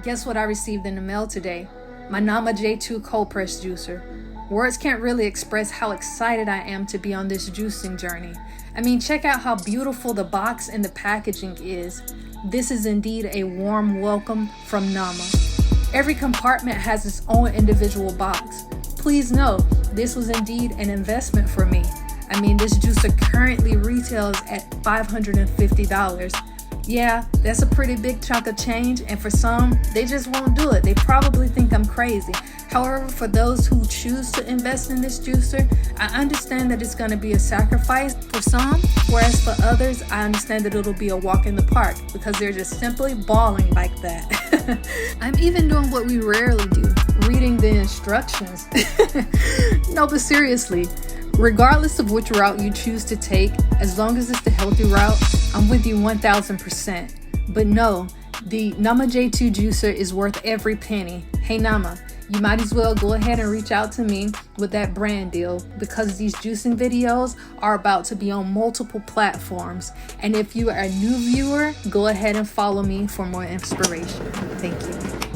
Guess what I received in the mail today? My Nama J2 cold press juicer. Words can't really express how excited I am to be on this juicing journey. I mean, check out how beautiful the box and the packaging is. This is indeed a warm welcome from Nama. Every compartment has its own individual box. Please know, this was indeed an investment for me. I mean, this juicer currently retails at $550. Yeah, that's a pretty big chunk of change, and for some, they just won't do it. They probably think I'm crazy. However, for those who choose to invest in this juicer, I understand that it's going to be a sacrifice for some, whereas for others, I understand that it'll be a walk in the park because they're just simply balling like that. I'm even doing what we rarely do, reading the instructions. No, but seriously, regardless of which route you choose to take, as long as it's the healthy route, I'm with you 1000%. But no, the Nama J2 juicer is worth every penny. Hey Nama, you might as well go ahead and reach out to me with that brand deal because these juicing videos are about to be on multiple platforms. And if you are a new viewer, go ahead and follow me for more inspiration. Thank you.